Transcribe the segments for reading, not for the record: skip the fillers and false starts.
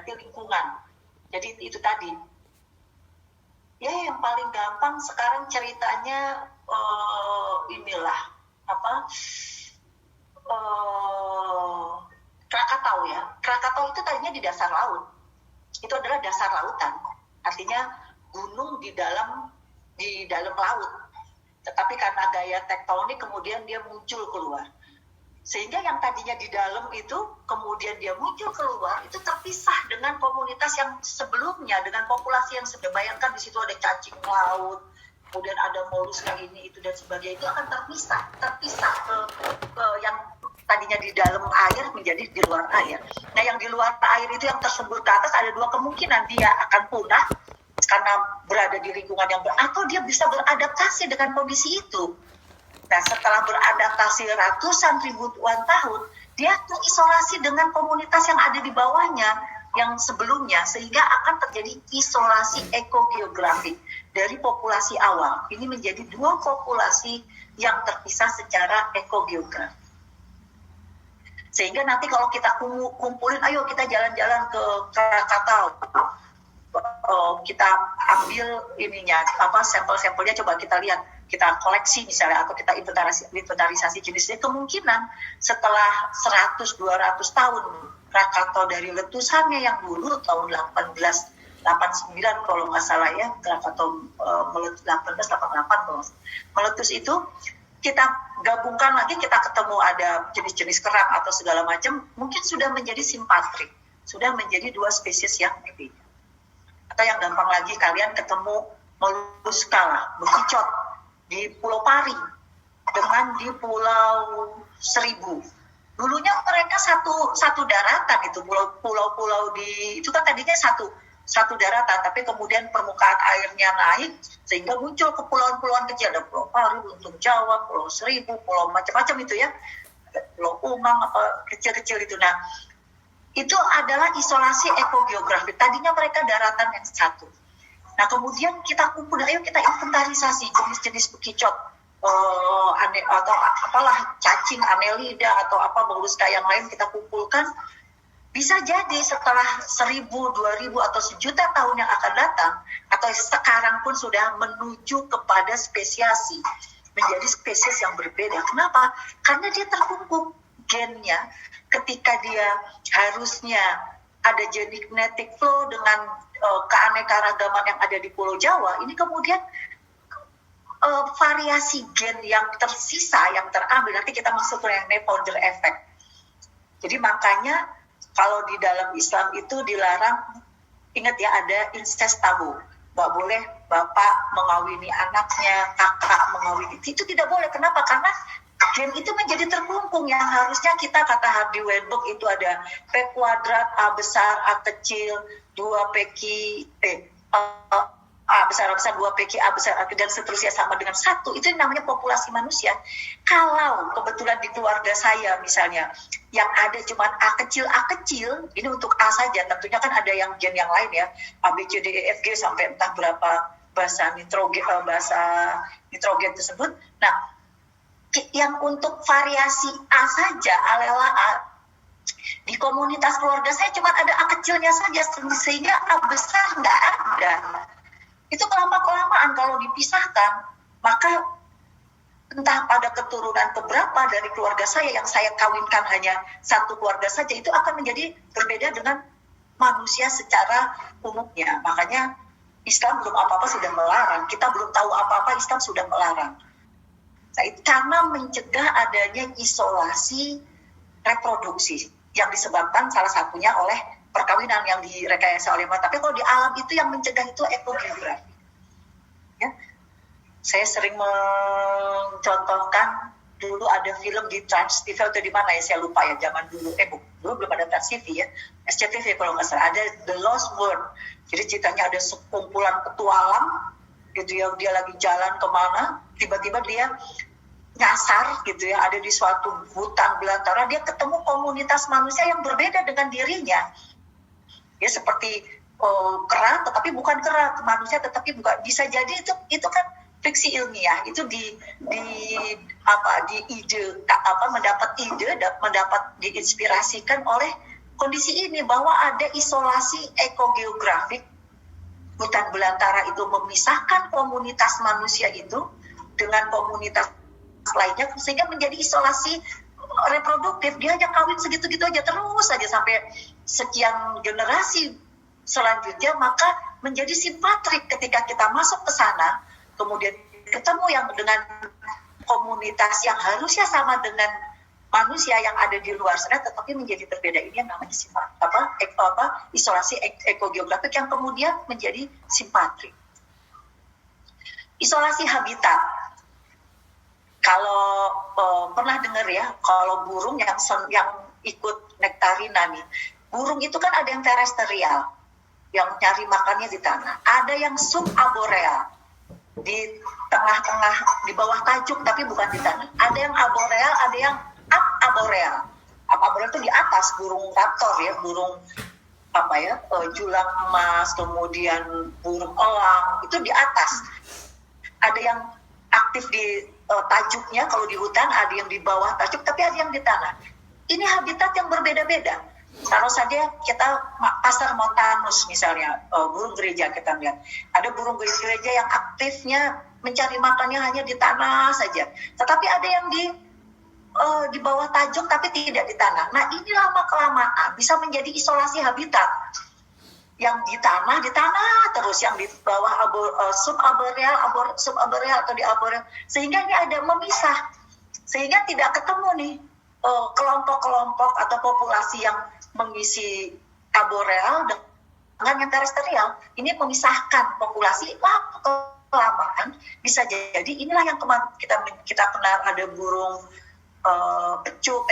berarti lingkungan. Jadi itu tadi. Ya yang paling gampang sekarang ceritanya inilah Krakatau ya. Krakatau itu tadinya di dasar laut. Itu adalah dasar lautan. Artinya gunung di dalam laut. Tetapi karena gaya tektonik kemudian dia muncul keluar. Sehingga yang tadinya di dalam itu kemudian dia muncul keluar itu terpisah dengan komunitas yang sebelumnya, dengan populasi yang sebelumnya. Bayangkan di situ ada cacing laut, kemudian ada moluska ini itu dan sebagainya, itu akan terpisah ke yang tadinya di dalam air menjadi di luar air. Nah yang di luar air itu yang tersembur ke atas ada dua kemungkinan, dia akan punah karena berada di lingkungan yang atau dia bisa beradaptasi dengan kondisi itu. Nah setelah beradaptasi ratusan ribuan tahun, dia terisolasi dengan komunitas yang ada di bawahnya yang sebelumnya, sehingga akan terjadi isolasi ekogeografik dari populasi awal. Ini menjadi dua populasi yang terpisah secara ekogeografik. Sehingga nanti kalau kita kumpulin, ayo kita jalan-jalan ke Krakatau, kita ambil sampel-sampelnya, coba kita lihat, kita koleksi misalnya, atau kita inventarisasi jenisnya, kemungkinan setelah 100-200 tahun Krakatau dari letusannya yang dulu tahun 1889 kalau nggak salah ya, Krakatau 1888 meletus itu, kita gabungkan lagi, kita ketemu ada jenis-jenis kerang atau segala macam, mungkin sudah menjadi simpatrik, sudah menjadi dua spesies yang berbeda. Atau yang gampang lagi, kalian ketemu moluska lah, bekicot di Pulau Pari dengan di Pulau Seribu. Dulunya mereka satu daratan, itu pulau-pulau di itu kan tadinya satu daratan, tapi kemudian permukaan airnya naik sehingga muncul kepulauan-pulauan kecil, ada Pulau Pari, Untung Jawa, Pulau Seribu, pulau macam-macam itu ya, Pulau Umang apa kecil-kecil itu. Nah itu adalah isolasi ekogeografik. Tadinya mereka daratan yang satu. Nah kemudian kita kumpul, ayo kita inventarisasi jenis-jenis bekicot, atau apalah cacing, annelida atau apa moluska yang lain kita kumpulkan. Bisa jadi setelah 1.000, 2.000 atau sejuta tahun yang akan datang, atau sekarang pun sudah menuju kepada spesiasi, menjadi spesies yang berbeda. Kenapa? Karena dia terkumpul gennya. Ketika dia harusnya ada genetic flow dengan keanekaragaman yang ada di Pulau Jawa, ini kemudian variasi gen yang tersisa, yang terambil, nanti kita masuk ke yang namanya founder effect. Jadi makanya kalau di dalam Islam itu dilarang, ingat ya, ada incest tabu, nggak boleh bapak mengawini anaknya, kakak mengawini, itu tidak boleh. Kenapa? Karena gen itu menjadi terkungkung, yang harusnya kita, kata Hardy Weinberg, itu ada P kuadrat, A besar, A kecil, 2PQ, A besar, A besar, 2PQ, A besar, A kecil, dan seterusnya sama dengan 1, itu namanya populasi manusia. Kalau kebetulan di keluarga saya misalnya, yang ada cuma A kecil, ini untuk A saja, tentunya kan ada yang gen yang lain ya, A, B, C, D, E, F, G, sampai entah berapa bahasa nitrogen tersebut. Nah, yang untuk variasi A saja, alela A, di komunitas keluarga saya cuma ada A kecilnya saja, sehingga A besar nggak ada. Itu kelamaan kalau dipisahkan, maka entah pada keturunan keberapa dari keluarga saya yang saya kawinkan hanya satu keluarga saja, itu akan menjadi berbeda dengan manusia secara umumnya. Makanya Islam belum apa-apa sudah melarang, kita belum tahu apa-apa, Islam sudah melarang. Karena mencegah adanya isolasi reproduksi yang disebabkan salah satunya oleh perkawinan yang direkayasa oleh manusia. Tapi kalau di alam itu yang mencegah itu ekogeografi. Ya. Saya sering mencontohkan, dulu ada film di Trans TV atau di mana ya, saya lupa ya, zaman dulu, dulu belum ada Trans TV ya, SCTV kalau nggak salah, ada The Lost World. Jadi ceritanya ada sekumpulan petualang gitu ya, dia lagi jalan kemana, tiba-tiba dia nyasar gitu ya, ada di suatu hutan belantara, dia ketemu komunitas manusia yang berbeda dengan dirinya. Ya seperti kera, tetapi bukan kera, manusia tetapi bukan. Bisa jadi itu kan fiksi ilmiah, itu mendapat diinspirasikan oleh kondisi ini bahwa ada isolasi ekogeografik, hutan belantara itu memisahkan komunitas manusia itu dengan komunitas lainnya, sehingga menjadi isolasi reproduktif. Dia hanya kawin segitu-gitu aja terus saja sampai sekian generasi selanjutnya, maka menjadi simpatrik ketika kita masuk ke sana, kemudian ketemu yang dengan komunitas yang harusnya sama dengan manusia yang ada di luar sana, tetapi menjadi berbeda. Ini yang namanya isolasi ekogeografik yang kemudian menjadi simpatrik. Isolasi habitat. Kalau pernah dengar ya, kalau burung yang ikut nektarina nih, burung itu kan ada yang terestrial, yang nyari makannya di tanah. Ada yang subaboreal, di tengah-tengah, di bawah tajuk tapi bukan di tanah. Ada yang aboreal, ada yang ababoreal. Ababoreal itu di atas, burung raptor ya, burung julang emas, kemudian burung elang, itu di atas. Ada yang aktif di tajuknya kalau di hutan, ada yang di bawah tajuk, tapi ada yang di tanah. Ini habitat yang berbeda-beda. Taruh saja kita pasar montanus misalnya, burung gereja kita lihat. Ada burung gereja yang aktifnya mencari makannya hanya di tanah saja. Tetapi ada yang di bawah tajuk tapi tidak di tanah. Nah, ini lama-kelamaan bisa menjadi isolasi habitat. Yang di tanah terus, yang di bawah subaboreal atau di aboreal. Sehingga ini ada memisah. Sehingga tidak ketemu nih kelompok-kelompok atau populasi yang mengisi aboreal dengan yang terestrial. Ini memisahkan populasi. Kelamaan bisa jadi inilah yang kita kenal, ada burung pecut,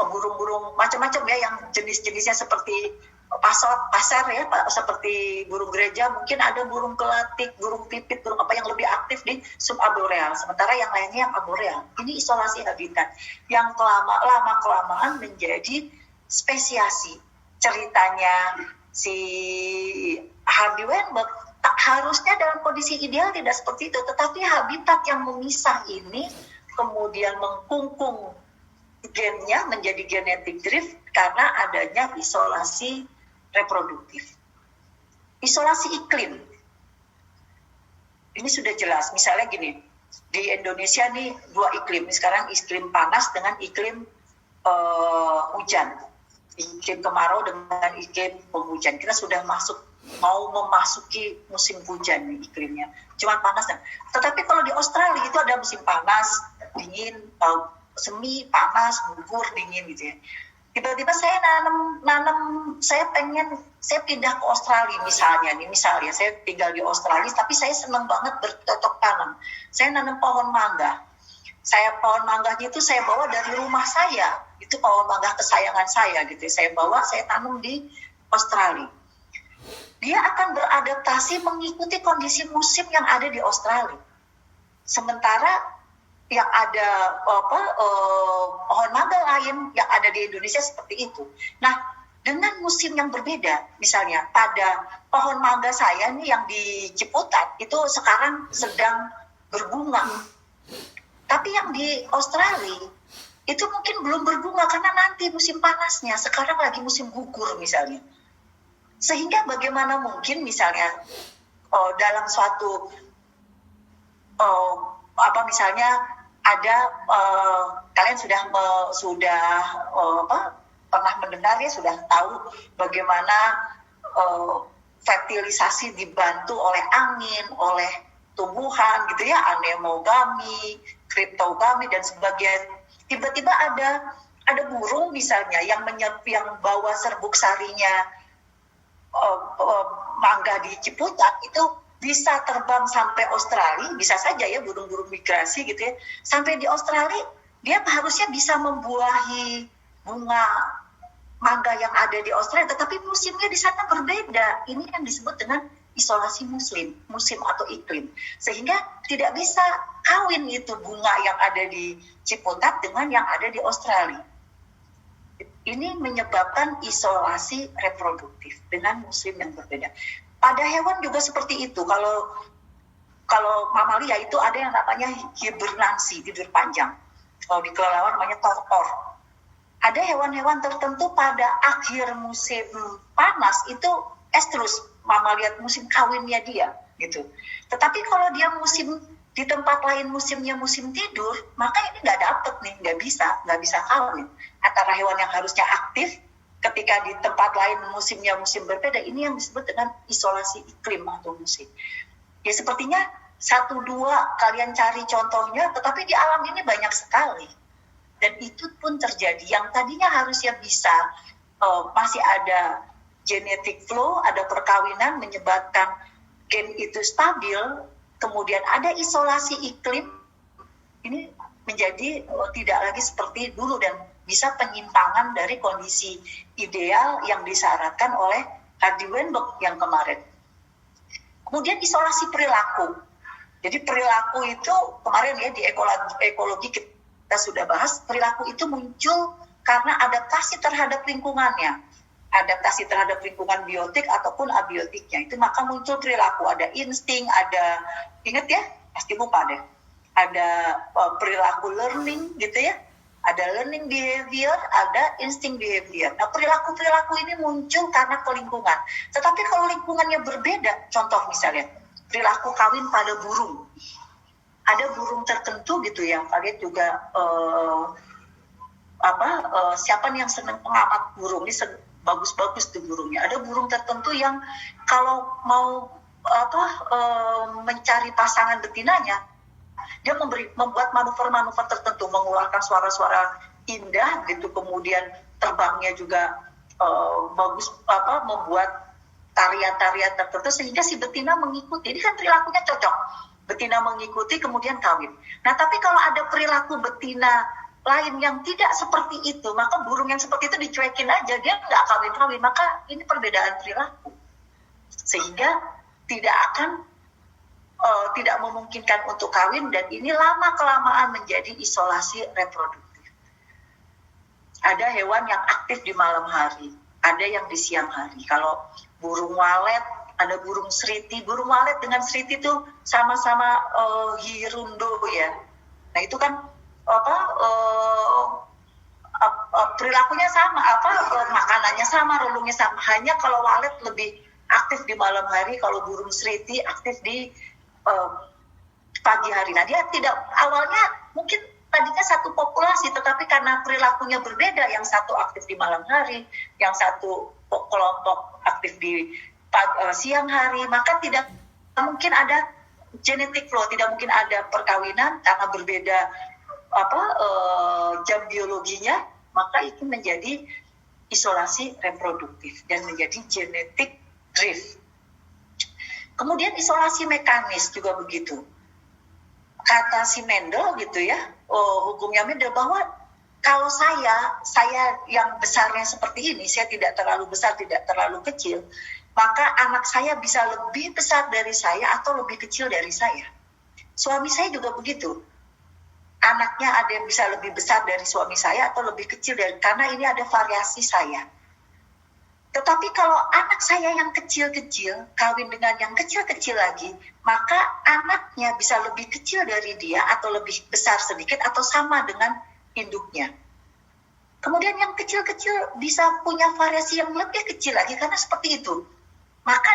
burung-burung macam-macam ya, yang jenis-jenisnya seperti pasar ya, seperti burung gereja, mungkin ada burung gelatik, burung pipit, burung apa yang lebih aktif di subaboreal, sementara yang lainnya yang aboreal. Ini isolasi habitat yang lama-kelamaan menjadi spesiasi. Ceritanya si Hardy Weinberg, harusnya dalam kondisi ideal tidak seperti itu, tetapi habitat yang memisah ini kemudian mengkungkung gennya menjadi genetic drift karena adanya isolasi reproduktif. Isolasi iklim. Ini sudah jelas. Misalnya gini, di Indonesia nih dua iklim. Sekarang iklim panas dengan iklim hujan. Iklim kemarau dengan iklim penghujan. Kita sudah mau memasuki musim hujan nih iklimnya. Cuma panas. Tetapi kalau di Australia itu ada musim panas, dingin, semi, panas, gugur, dingin gitu ya. Tiba-tiba saya saya pindah ke Australia misalnya saya tinggal di Australia, tapi saya senang banget bercocok tanam. Saya nanam pohon mangga. Pohon mangganya itu saya bawa dari rumah saya, itu pohon mangga kesayangan saya gitu. Saya tanam di Australia. Dia akan beradaptasi mengikuti kondisi musim yang ada di Australia. Sementara yang ada pohon mangga lain yang ada di Indonesia seperti itu. Nah, dengan musim yang berbeda, misalnya pada pohon mangga saya nih yang di Ciputat itu sekarang sedang berbunga. Tapi yang di Australia itu mungkin belum berbunga karena nanti musim panasnya, sekarang lagi musim gugur misalnya. Sehingga bagaimana mungkin misalnya dalam suatu misalnya ada kalian sudah pernah mendengar ya, sudah tahu bagaimana fertilisasi dibantu oleh angin, oleh tumbuhan gitu ya, anemogami, kriptogami dan sebagainya. Tiba-tiba ada burung misalnya yang bawa serbuk sarinya mangga di Ciputat itu bisa terbang sampai Australia, bisa saja ya burung-burung migrasi gitu ya. Sampai di Australia, dia harusnya bisa membuahi bunga mangga yang ada di Australia, tetapi musimnya di sana berbeda. Ini yang disebut dengan isolasi musim atau iklim. Sehingga tidak bisa kawin itu bunga yang ada di Ciputat dengan yang ada di Australia. Ini menyebabkan isolasi reproduktif dengan musim yang berbeda. Pada hewan juga seperti itu. Kalau mamalia itu ada yang namanya hibernasi, tidur panjang. Kalau di kelelawar namanya torpor. Ada hewan-hewan tertentu pada akhir musim panas itu estrus, mamalia musim kawinnya dia gitu. Tetapi kalau dia musim di tempat lain musimnya musim tidur, maka ini nggak dapet nih, nggak bisa kawin. Antara hewan yang harusnya aktif ketika di tempat lain musimnya musim berbeda, ini yang disebut dengan isolasi iklim atau musim. Ya sepertinya 1-2 kalian cari contohnya, tetapi di alam ini banyak sekali. Dan itu pun terjadi, yang tadinya harusnya bisa masih ada genetic flow, ada perkawinan menyebabkan gen itu stabil, kemudian ada isolasi iklim, ini menjadi tidak lagi seperti dulu dan bisa penyimpangan dari kondisi ideal yang disyaratkan oleh Hardy Weinberg yang kemarin. Kemudian isolasi perilaku. Jadi perilaku itu kemarin ya di ekologi kita sudah bahas, perilaku itu muncul karena adaptasi terhadap lingkungannya. Adaptasi terhadap lingkungan biotik ataupun abiotiknya. Itu maka muncul perilaku, ada insting, ada, ingat ya, pasti lupa deh. Ada perilaku learning gitu ya. Ada learning behavior, ada instinct behavior. Nah, perilaku-perilaku ini muncul karena kelingkungan. Tetapi kalau lingkungannya berbeda, contoh misalnya, perilaku kawin pada burung. Ada burung tertentu gitu ya, kalian juga siapa nih yang senang pengamat burung, ini bagus-bagus tuh burungnya. Ada burung tertentu yang kalau mau mencari pasangan betinanya, dia membuat manuver-manuver tertentu, mengeluarkan suara-suara indah gitu, kemudian terbangnya juga bagus, membuat tarian-tarian tertentu sehingga si betina mengikuti. Ini kan perilakunya cocok, betina mengikuti kemudian kawin. Nah tapi kalau ada perilaku betina lain yang tidak seperti itu, maka burung yang seperti itu dicuekin aja, dia nggak kawin-kawin. Maka ini perbedaan perilaku sehingga tidak memungkinkan untuk kawin, dan ini lama-kelamaan menjadi isolasi reproduktif. Ada hewan yang aktif di malam hari, ada yang di siang hari. Kalau burung walet, ada burung seriti. Burung walet dengan seriti itu sama-sama hirundo ya. Nah itu kan perilakunya sama, makanannya sama, relungnya sama. Hanya kalau walet lebih aktif di malam hari, kalau burung seriti aktif di pagi hari. Nah dia tidak, awalnya mungkin tadinya satu populasi, tetapi karena perilakunya berbeda, yang satu aktif di malam hari, yang satu kelompok aktif di siang hari, maka tidak mungkin ada genetic flow, tidak mungkin ada perkawinan karena berbeda jam biologinya, maka itu menjadi isolasi reproduktif dan menjadi genetic drift. Kemudian isolasi mekanis juga begitu. Kata si Mendel gitu ya, hukumnya Mendel, bahwa kalau saya yang besarnya seperti ini, saya tidak terlalu besar, tidak terlalu kecil, maka anak saya bisa lebih besar dari saya atau lebih kecil dari saya. Suami saya juga begitu. Anaknya ada yang bisa lebih besar dari suami saya atau lebih kecil dari, karena ini ada variasi saya. Tetapi kalau anak saya yang kecil-kecil kawin dengan yang kecil-kecil lagi, maka anaknya bisa lebih kecil dari dia atau lebih besar sedikit atau sama dengan induknya. Kemudian yang kecil-kecil bisa punya variasi yang lebih kecil lagi karena seperti itu. Maka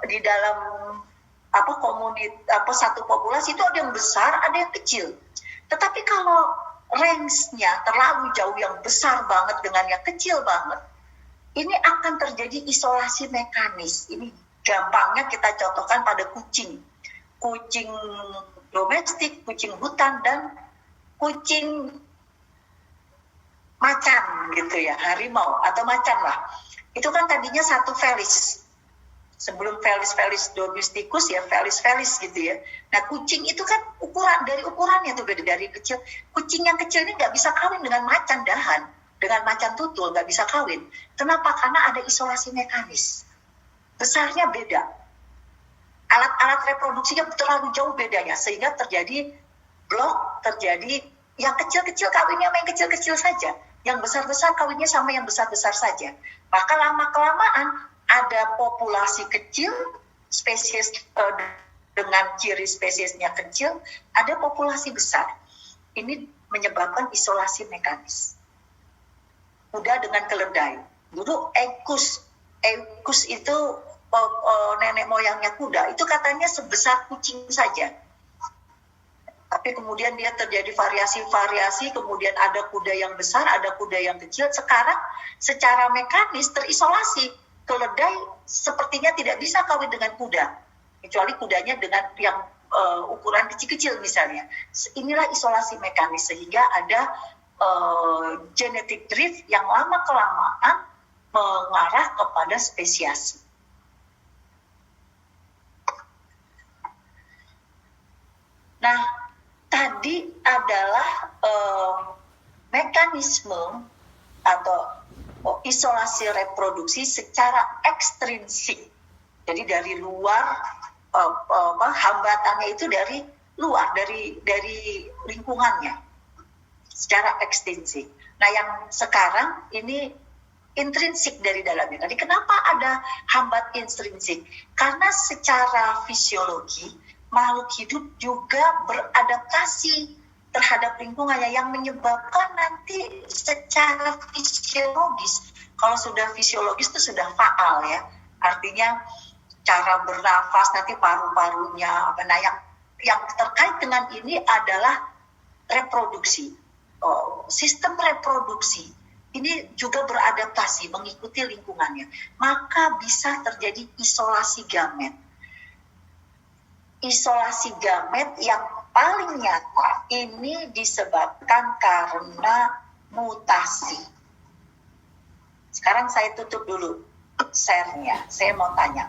di dalam satu populasi itu ada yang besar, ada yang kecil. Tetapi kalau range-nya terlalu jauh, yang besar banget dengan yang kecil banget, ini akan terjadi isolasi mekanis. Ini gampangnya kita contohkan pada kucing. Kucing domestik, kucing hutan, dan kucing macan gitu ya, harimau atau macan lah. Itu kan tadinya satu felis. Sebelum felis domesticus ya, felis gitu ya. Nah kucing itu kan ukurannya tuh beda dari kecil. Kucing yang kecil ini nggak bisa kawin dengan macan dahan, dengan macan tutul, nggak bisa kawin. Kenapa? Karena ada isolasi mekanis. Besarnya beda. Alat-alat reproduksinya terlalu jauh bedanya, sehingga terjadi blok, terjadi yang kecil-kecil kawinnya sama yang kecil-kecil saja. Yang besar-besar kawinnya sama yang besar-besar saja. Maka lama-kelamaan ada populasi kecil, spesies dengan ciri spesiesnya kecil, ada populasi besar. Ini menyebabkan isolasi mekanis. kuda dengan keledai. Dulu equus itu nenek moyangnya kuda, itu katanya sebesar kucing saja. Tapi kemudian dia terjadi variasi-variasi, kemudian ada kuda yang besar, ada kuda yang kecil. Sekarang secara mekanis terisolasi. Keledai sepertinya tidak bisa kawin dengan kuda, kecuali kudanya dengan yang ukuran kecil-kecil misalnya. Inilah isolasi mekanis, sehingga ada genetic drift yang lama-kelamaan mengarah kepada spesiasi. Nah, tadi adalah mekanisme atau isolasi reproduksi secara ekstrinsik. Jadi dari luar, hambatannya itu dari luar, dari lingkungannya, secara ekstrinsik. Nah, yang sekarang ini intrinsik dari dalamnya. Tadi kenapa ada hambat intrinsik? Karena secara fisiologi makhluk hidup juga beradaptasi terhadap lingkungannya, yang menyebabkan nanti secara fisiologis, kalau sudah fisiologis itu sudah faal ya, artinya cara bernafas, nanti paru-parunya, nah yang terkait dengan ini adalah reproduksi. Sistem reproduksi ini juga beradaptasi mengikuti lingkungannya, maka bisa terjadi isolasi gamet. Isolasi gamet yang paling nyata ini disebabkan karena mutasi. Sekarang saya tutup dulu share-nya. Saya mau tanya,